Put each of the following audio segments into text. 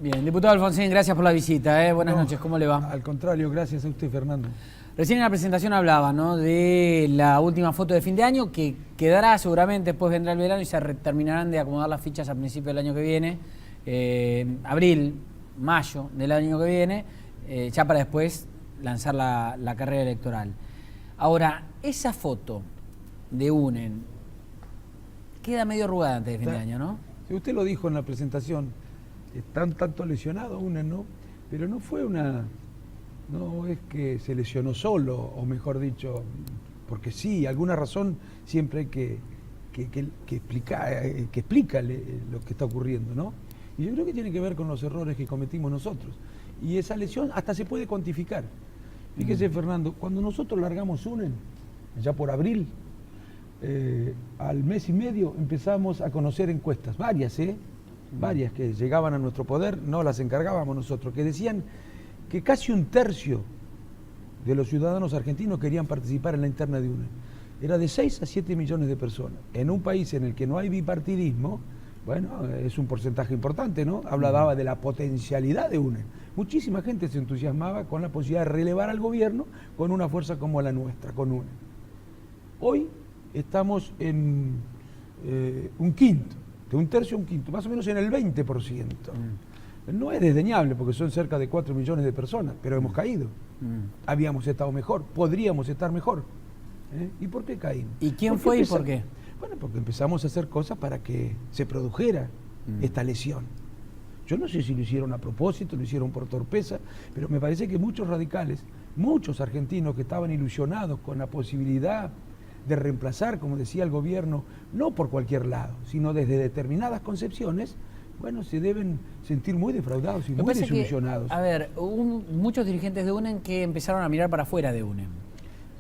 Bien, diputado Alfonsín, gracias por la visita. Buenas noches, ¿cómo le va? Al contrario, gracias a usted, Fernando. Recién en la presentación hablaba, ¿no?, de la última foto de fin de año, que quedará seguramente, después vendrá el verano y se terminarán de acomodar las fichas a principios del año que viene, abril, mayo del año que viene, ya para después lanzar la carrera electoral. Ahora, esa foto de UNEN queda medio arrugada antes de fin de año, ¿no? Sí, usted lo dijo en la presentación, están tanto lesionados UNEN, ¿no? Pero no fue una... No es que se lesionó solo, o mejor dicho, porque sí, alguna razón siempre hay que explica lo que está ocurriendo, ¿no? Y yo creo que tiene que ver con los errores que cometimos nosotros. Y esa lesión hasta se puede cuantificar. Fíjese, Fernando, cuando nosotros largamos UNEN, ya por abril, al mes y medio empezamos a conocer encuestas, varias que llegaban a nuestro poder, no las encargábamos nosotros, que decían que casi un tercio de los ciudadanos argentinos querían participar en la interna de UNEN. Era de 6 a 7 millones de personas. En un país en el que no hay bipartidismo, bueno, es un porcentaje importante, ¿no? Hablaba de la potencialidad de UNEN. Muchísima gente se entusiasmaba con la posibilidad de relevar al gobierno con una fuerza como la nuestra, con UNEN. Hoy estamos en un quinto, de un tercio a un quinto, más o menos en el 20%. No es desdeñable porque son cerca de 4 millones de personas, pero hemos caído. Habíamos estado mejor, podríamos estar mejor. ¿Y por qué caímos? ¿Y quién fue y por qué? Bueno, porque empezamos a hacer cosas para que se produjera esta lesión. Yo no sé si lo hicieron a propósito, lo hicieron por torpeza, pero me parece que muchos radicales, muchos argentinos que estaban ilusionados con la posibilidad de reemplazar, como decía el gobierno, no por cualquier lado, sino desde determinadas concepciones, bueno, se deben sentir muy defraudados y muy desilusionados. A ver, hubo muchos dirigentes de UNEN que empezaron a mirar para afuera de UNEN,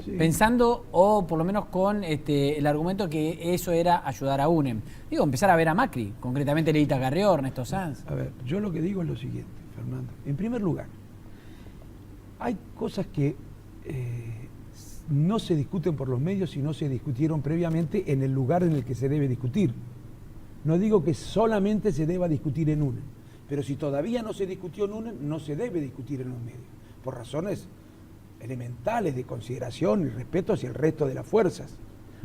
sí, pensando, o por lo menos con el argumento que eso era ayudar a UNEN. Digo, empezar a ver a Macri, concretamente Lelita Carrió, Ernesto Sanz. A ver, yo lo que digo es lo siguiente, Fernando. En primer lugar, hay cosas que no se discuten por los medios, sino se discutieron previamente en el lugar en el que se debe discutir. No digo que solamente se deba discutir en UNEN, pero si todavía no se discutió en UNEN, no se debe discutir en los medios, por razones elementales de consideración y respeto hacia el resto de las fuerzas.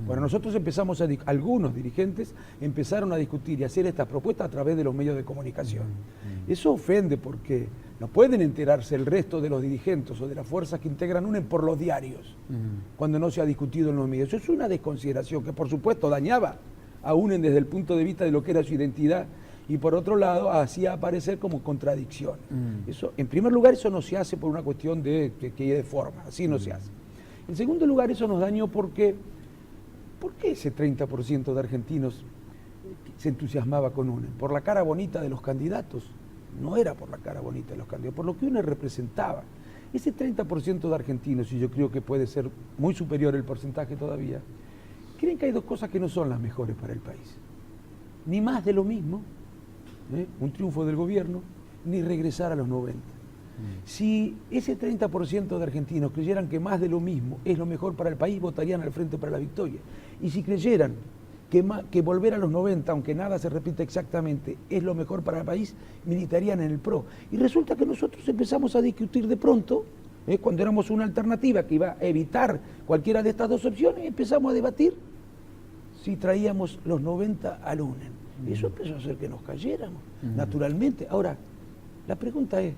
Bueno, nosotros empezamos algunos dirigentes empezaron a discutir y hacer estas propuestas a través de los medios de comunicación. Eso ofende porque no pueden enterarse el resto de los dirigentes o de las fuerzas que integran UNEN por los diarios, cuando no se ha discutido en los medios. Eso es una desconsideración que por supuesto dañaba a UNEN desde el punto de vista de lo que era su identidad y por otro lado hacía aparecer como contradicciones. Eso, en primer lugar, eso no se hace por una cuestión de forma, así no se hace. En segundo lugar, eso nos dañó porque ¿por qué ese 30% de argentinos se entusiasmaba con UNEN? Por la cara bonita de los candidatos. No era por la cara bonita de los candidatos, por lo que UNEN representaba. Ese 30% de argentinos, y yo creo que puede ser muy superior el porcentaje todavía, creen que hay dos cosas que no son las mejores para el país. Ni más de lo mismo, un triunfo del gobierno, ni regresar a los 90. Si ese 30% de argentinos creyeran que más de lo mismo es lo mejor para el país, votarían al Frente para la Victoria. Y si creyeran que volver a los 90, aunque nada se repita exactamente, es lo mejor para el país, militarían en el PRO. Y resulta que nosotros empezamos a discutir de pronto, cuando éramos una alternativa que iba a evitar cualquiera de estas dos opciones, empezamos a debatir si traíamos los 90 al UNEN. Y eso empezó a hacer que nos cayéramos, naturalmente. Ahora, la pregunta es,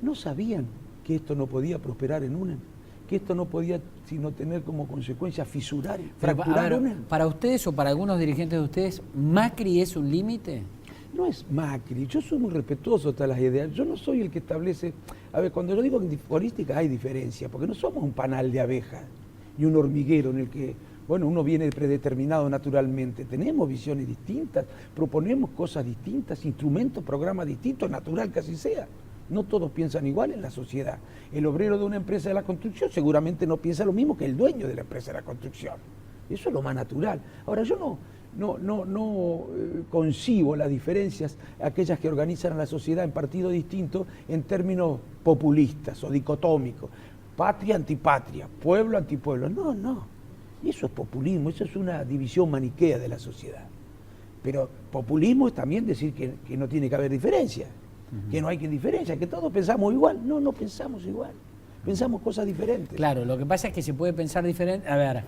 ¿no sabían que esto no podía prosperar en UNEN? Que esto no podía sino tener como consecuencia fisurar, fracturar UNEN. ¿Para ustedes o para algunos dirigentes de ustedes, Macri es un límite? No es Macri, yo soy muy respetuoso de las ideas, yo no soy el que establece... A ver, cuando yo digo que en política hay diferencia, porque no somos un panal de abejas y un hormiguero en el que, bueno, uno viene predeterminado naturalmente, tenemos visiones distintas, proponemos cosas distintas, instrumentos, programas distintos, natural que así sea. No todos piensan igual en la sociedad. El obrero de una empresa de la construcción seguramente no piensa lo mismo que el dueño de la empresa de la construcción. Eso es lo más natural. Ahora, yo no concibo las diferencias, aquellas que organizan a la sociedad en partidos distintos en términos populistas o dicotómicos. Patria, antipatria, pueblo, antipueblo. No. Eso es populismo, eso es una división maniquea de la sociedad. Pero populismo es también decir que no tiene que haber diferencia, que no hay que diferencia, que todos pensamos igual. No, no pensamos igual. Pensamos cosas diferentes. Claro, lo que pasa es que se puede pensar diferente. A ver,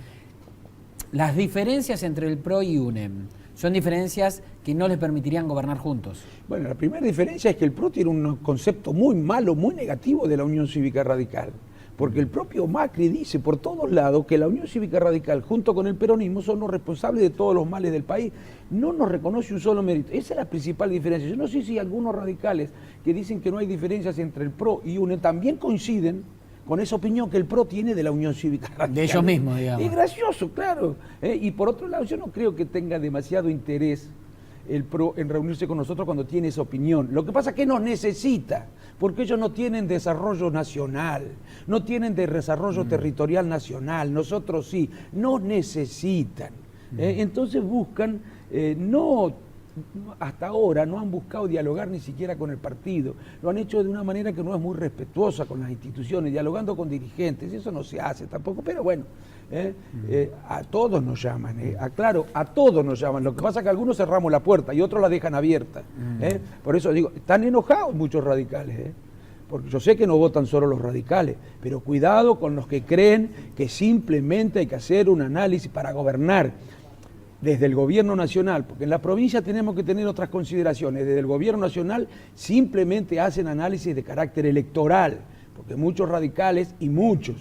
las diferencias entre el PRO y UNEM son diferencias que no les permitirían gobernar juntos. Bueno, la primera diferencia es que el PRO tiene un concepto muy malo, muy negativo de la Unión Cívica Radical. Porque el propio Macri dice por todos lados que la Unión Cívica Radical, junto con el peronismo, son los responsables de todos los males del país. No nos reconoce un solo mérito. Esa es la principal diferencia. Yo no sé si algunos radicales que dicen que no hay diferencias entre el PRO y UNEM también coinciden con esa opinión que el PRO tiene de la Unión Cívica Radical. De ellos mismos, digamos. Es gracioso, claro. Y por otro lado, yo no creo que tenga demasiado interés el PRO en reunirse con nosotros cuando tiene esa opinión. Lo que pasa es que nos necesita, porque ellos no tienen desarrollo nacional, no tienen desarrollo territorial nacional, nosotros sí, nos necesitan. Entonces buscan, hasta ahora no han buscado dialogar ni siquiera con el partido, lo han hecho de una manera que no es muy respetuosa con las instituciones, dialogando con dirigentes, eso no se hace tampoco, pero bueno, a todos nos llaman, aclaro, a todos nos llaman, lo que pasa es que algunos cerramos la puerta y otros la dejan abierta, por eso digo, están enojados muchos radicales, porque yo sé que no votan solo los radicales, pero cuidado con los que creen que simplemente hay que hacer un análisis para gobernar desde el gobierno nacional, porque en la provincia tenemos que tener otras consideraciones. Desde el gobierno nacional simplemente hacen análisis de carácter electoral, porque muchos radicales y muchos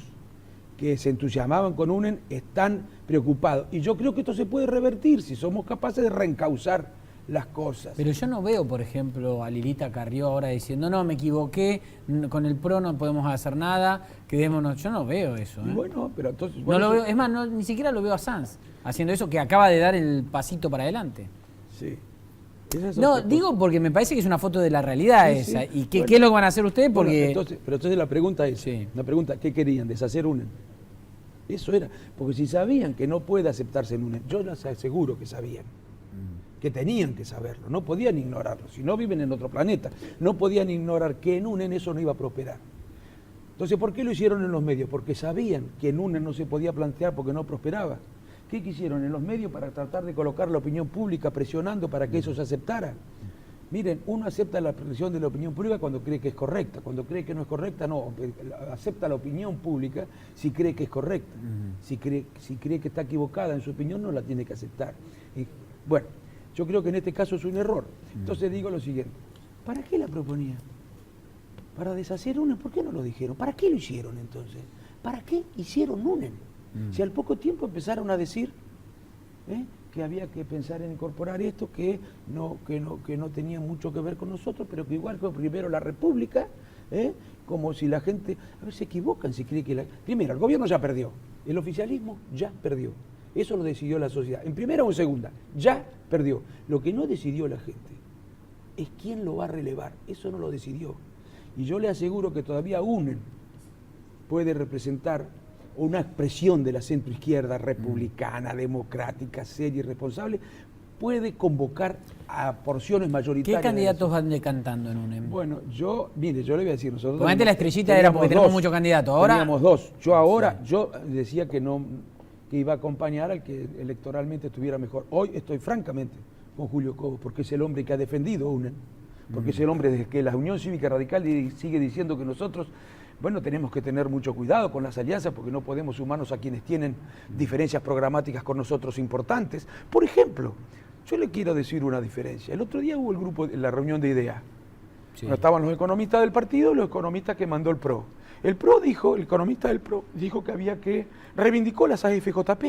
que se entusiasmaban con UNEM están preocupados. Y yo creo que esto se puede revertir si somos capaces de reencauzar las cosas. Pero yo no veo, por ejemplo, a Lilita Carrió ahora diciendo, no, me equivoqué, con el PRO no podemos hacer nada, quedémonos. Yo no veo eso. Bueno, pero entonces... No lo veo, es más, ni siquiera lo veo a Sanz haciendo eso, que acaba de dar el pasito para adelante. Sí. No, digo porque me parece que es una foto de la realidad esa. Sí. ¿Y qué es lo que van a hacer ustedes? Porque... Bueno, entonces la pregunta es, la pregunta, ¿qué querían? ¿Deshacer UNEM? Eso era, porque si sabían que no puede aceptarse en UNEM, yo les aseguro que sabían. Que tenían que saberlo, no podían ignorarlo, si no viven en otro planeta, no podían ignorar que en UNEM eso no iba a prosperar. Entonces, ¿por qué lo hicieron en los medios? Porque sabían que en UNEM no se podía plantear porque no prosperaba. ¿Qué quisieron en los medios para tratar de colocar la opinión pública presionando para que eso se aceptara? Miren, uno acepta la presión de la opinión pública cuando cree que es correcta, cuando cree que no es correcta, no, acepta la opinión pública si cree que es correcta, si cree que está equivocada en su opinión no la tiene que aceptar. Y, bueno, yo creo que en este caso es un error. Entonces digo lo siguiente, ¿para qué la proponían? ¿Para deshacer UNEM? ¿Por qué no lo dijeron? ¿Para qué lo hicieron entonces? ¿Para qué hicieron UNEM? Si al poco tiempo empezaron a decir que había que pensar en incorporar esto, que no tenía mucho que ver con nosotros, pero que igual fue primero la República, como si la gente, a ver, se equivocan si cree que primero, el gobierno ya perdió, el oficialismo ya perdió. Eso lo decidió la sociedad. En primera o en segunda, ya perdió. Lo que no decidió la gente es quién lo va a relevar. Eso no lo decidió. Y yo le aseguro que todavía UNEM puede representar una expresión de la centroizquierda republicana, democrática, seria y responsable, puede convocar a porciones mayoritarias. ¿Qué candidatos van decantando en UNEM? Bueno, yo le voy a decir, nosotros... Antes la estrellita era porque tenemos muchos candidatos, ahora... Teníamos dos. Yo decía que iba a acompañar al que electoralmente estuviera mejor. Hoy estoy francamente con Julio Cobos, porque es el hombre que ha defendido UNEM, porque es el hombre desde que la Unión Cívica Radical sigue diciendo que nosotros, bueno, tenemos que tener mucho cuidado con las alianzas porque no podemos sumarnos a quienes tienen diferencias programáticas con nosotros importantes. Por ejemplo, yo le quiero decir una diferencia. El otro día hubo el grupo, la reunión de ideas. Sí. Estaban los economistas del partido y los economistas que mandó el PRO. El economista del PRO dijo que reivindicó las AFJP.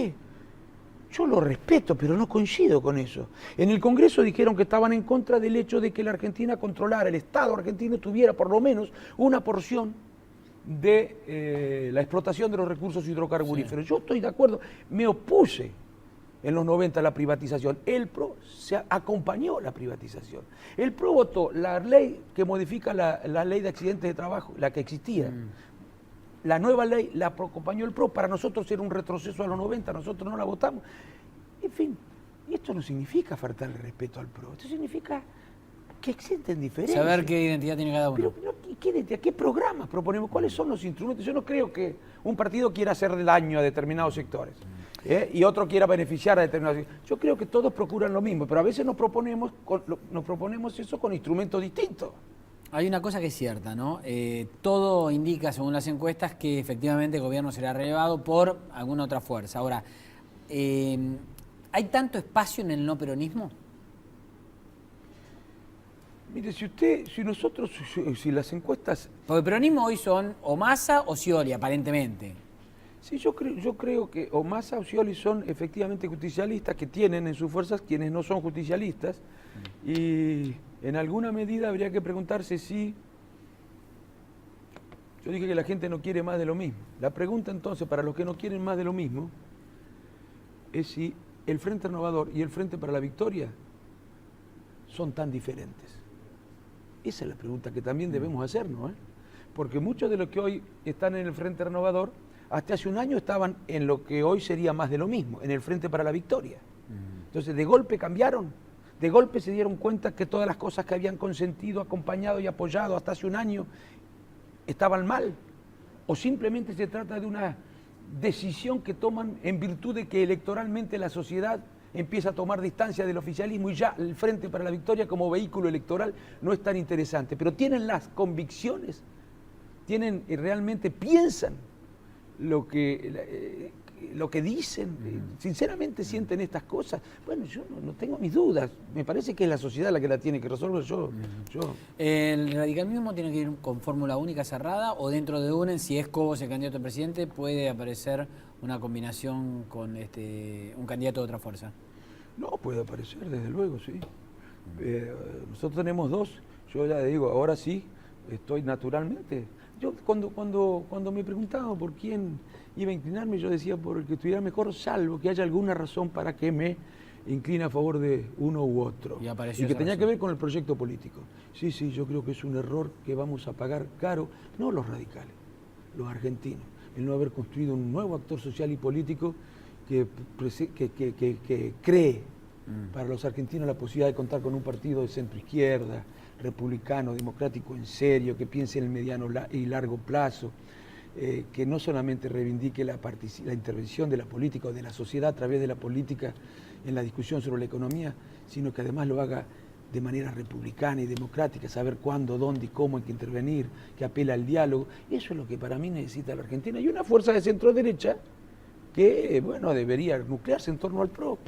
Yo lo respeto, pero no coincido con eso. En el Congreso dijeron que estaban en contra del hecho de que la Argentina controlara, el Estado argentino tuviera por lo menos una porción de la explotación de los recursos hidrocarburíferos. Sí. Yo estoy de acuerdo, me opuse en los 90 a la privatización. El PRO se acompañó la privatización. El PRO votó la ley que modifica la ley de accidentes de trabajo, la que existía. La nueva ley la acompañó el PRO, para nosotros era un retroceso a los 90, nosotros no la votamos. En fin, esto no significa faltarle respeto al PRO, esto significa que existen diferencias. Saber qué identidad tiene cada uno. Pero ¿qué programas proponemos? ¿Cuáles son los instrumentos? Yo no creo que un partido quiera hacer daño a determinados sectores. y otro quiera beneficiar a determinados. Yo creo que todos procuran lo mismo, pero a veces nos proponemos eso con instrumentos distintos. Hay una cosa que es cierta, ¿no? Todo indica, según las encuestas, que efectivamente el gobierno será relevado por alguna otra fuerza. Ahora, ¿hay tanto espacio en el no peronismo? Mire, si las encuestas... Porque el peronismo hoy son o Massa o Scioli, aparentemente. Sí, yo creo que o Massa o Scioli son efectivamente justicialistas, que tienen en sus fuerzas quienes no son justicialistas, y en alguna medida habría que preguntarse si... Yo dije que la gente no quiere más de lo mismo. La pregunta entonces, para los que no quieren más de lo mismo, es si el Frente Renovador y el Frente para la Victoria son tan diferentes. Esa es la pregunta que también debemos hacernos, ¿eh? Porque muchos de los que hoy están en el Frente Renovador, hasta hace un año estaban en lo que hoy sería más de lo mismo, en el Frente para la Victoria. Entonces, de golpe cambiaron, de golpe se dieron cuenta que todas las cosas que habían consentido, acompañado y apoyado hasta hace un año estaban mal, o simplemente se trata de una decisión que toman en virtud de que electoralmente la sociedad empieza a tomar distancia del oficialismo y ya el Frente para la Victoria como vehículo electoral no es tan interesante, pero tienen las convicciones, tienen realmente piensan lo que dicen, sinceramente sienten estas cosas. Bueno, yo no tengo mis dudas, me parece que es la sociedad la que la tiene que resolver. ¿El radicalismo tiene que ir con fórmula única cerrada o dentro de una, si es Cobos el candidato a presidente, puede aparecer una combinación con un candidato de otra fuerza? No, puede aparecer, desde luego, sí. Nosotros tenemos dos, yo ya digo, ahora sí, estoy naturalmente... Yo cuando me preguntaban por quién iba a inclinarme, yo decía por el que estuviera mejor, salvo que haya alguna razón para que me incline a favor de uno u otro. Y que tenía que ver con el proyecto político. Sí, yo creo que es un error que vamos a pagar caro, no los radicales, los argentinos, el no haber construido un nuevo actor social y político que cree para los argentinos la posibilidad de contar con un partido de centro izquierda, republicano, democrático en serio, que piense en el mediano y largo plazo, que no solamente reivindique la intervención de la política o de la sociedad a través de la política en la discusión sobre la economía, sino que además lo haga de manera republicana y democrática, saber cuándo, dónde y cómo hay que intervenir, que apela al diálogo. Eso es lo que para mí necesita la Argentina. Y una fuerza de centro derecha que, bueno, debería nuclearse en torno al PRO.